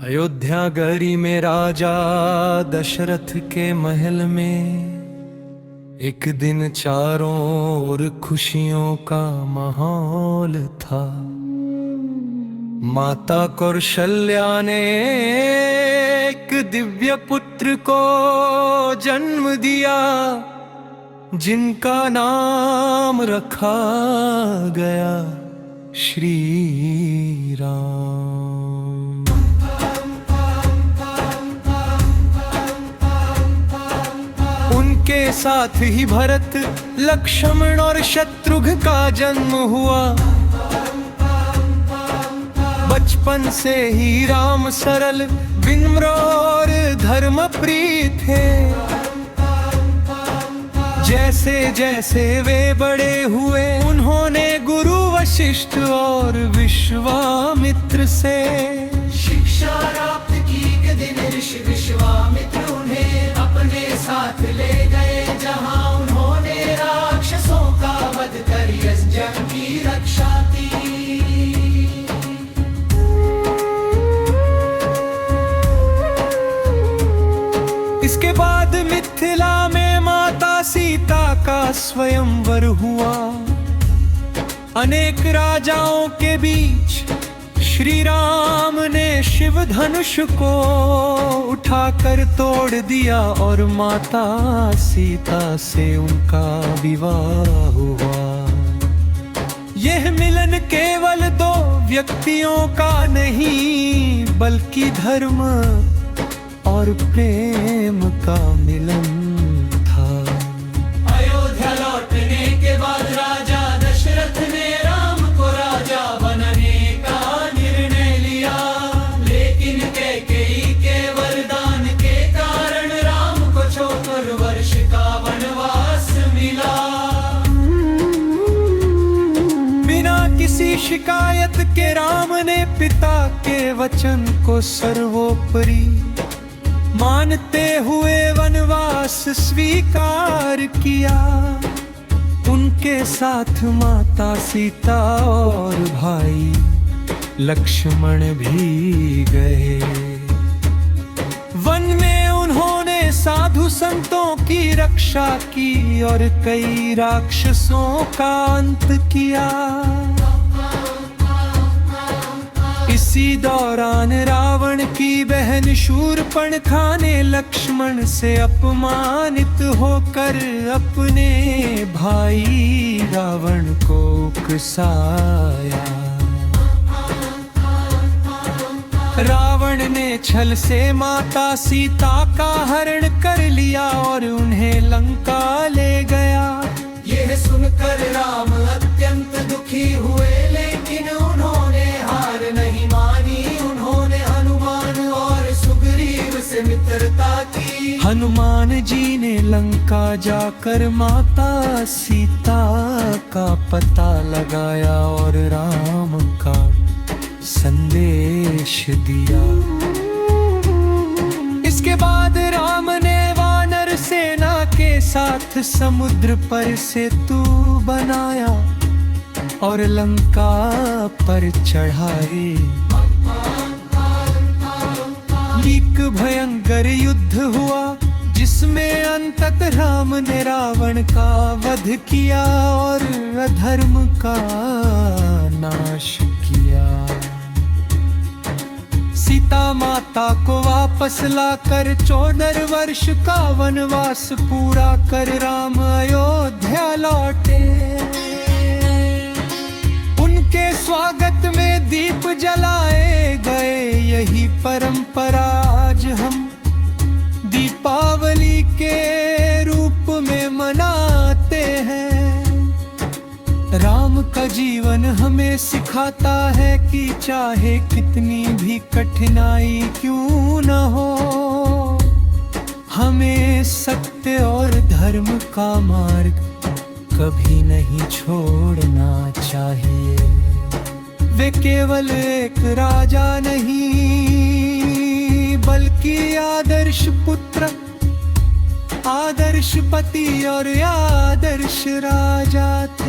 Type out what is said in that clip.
अयोध्या गरी में राजा दशरथ के महल में एक दिन चारों ओर खुशियों का माहौल था। माता कौशल्या ने एक दिव्य पुत्र को जन्म दिया, जिनका नाम रखा गया श्री राम। उनके साथ ही भरत, लक्ष्मण और शत्रुघ्न का जन्म हुआ। बचपन से ही राम सरल, विनम्र और धर्मप्रिय थे। जैसे जैसे वे बड़े हुए, उन्होंने गुरु वशिष्ठ और विश्वामित्र से शिक्षा प्राप्त की। एक दिन ऋषि विश्वामित्र उन्हें अपने साथ ले गए, जहां उन्होंने राक्षसों का वध कर इस जग की रक्षा की। इसके बाद मिथिला में माता सीता का स्वयंवर हुआ। अनेक राजाओं के बीच श्री राम ने शिव धनुष को उठाकर तोड़ दिया और माता सीता से उनका विवाह हुआ। यह मिलन केवल दो व्यक्तियों का नहीं, बल्कि धर्म और प्रेम का मिलन था। अयोध्या लौटने के बाद राजा दशरथ ने राम को राजा बनाने का निर्णय लिया, लेकिन कैकेयी के वरदान के कारण राम को 74 वर्ष का वनवास मिला। बिना किसी शिकायत के राम ने पिता के वचन को सर्वोपरि मानते हुए वनवास स्वीकार किया। उनके साथ माता सीता और भाई लक्ष्मण भी गए। वन में उन्होंने साधु संतों की रक्षा की और कई राक्षसों का अंत किया। इसी दौरान रावण की बहन शूर्पणखा ने लक्ष्मण से अपमानित होकर अपने भाई रावण को उकसाया। रावण ने छल से माता सीता का हरण कर लिया और उन्हें लंका ले गया। यह सुनकर राम अत्यंत दुखी हुए, लेकिन उन्होंने हार नहीं मानी। उन्होंने हनुमान और सुग्रीव से मित्रता की। हनुमान जी ने लंका जाकर माता सीता का पता लगाया और राम का संदेश दिया। इसके बाद राम ने वानर सेना के साथ समुद्र पर सेतु बनाया और लंका पर चढ़ाए। एक भयंकर युद्ध हुआ, जिसमें अंततः राम ने रावण का वध किया और अधर्म का नाश किया। सीता माता को वापस लाकर 74 वर्ष का वनवास पूरा कर राम अयोध्या लौटे। उनके स्वागत में दीप जलाए गए। यही परंपरा आज हम दीपावली के रूप में मनाते हैं। राम का जीवन हमें सिखाता है कि चाहे कितनी भी कठिनाई क्यों न हो, हमें सत्य और धर्म का मार्ग कभी नहीं छोड़ना चाहिए। वे केवल एक राजा नहीं, बल्कि आदर्श पुत्र, आदर्श पति और आदर्श राजा थे।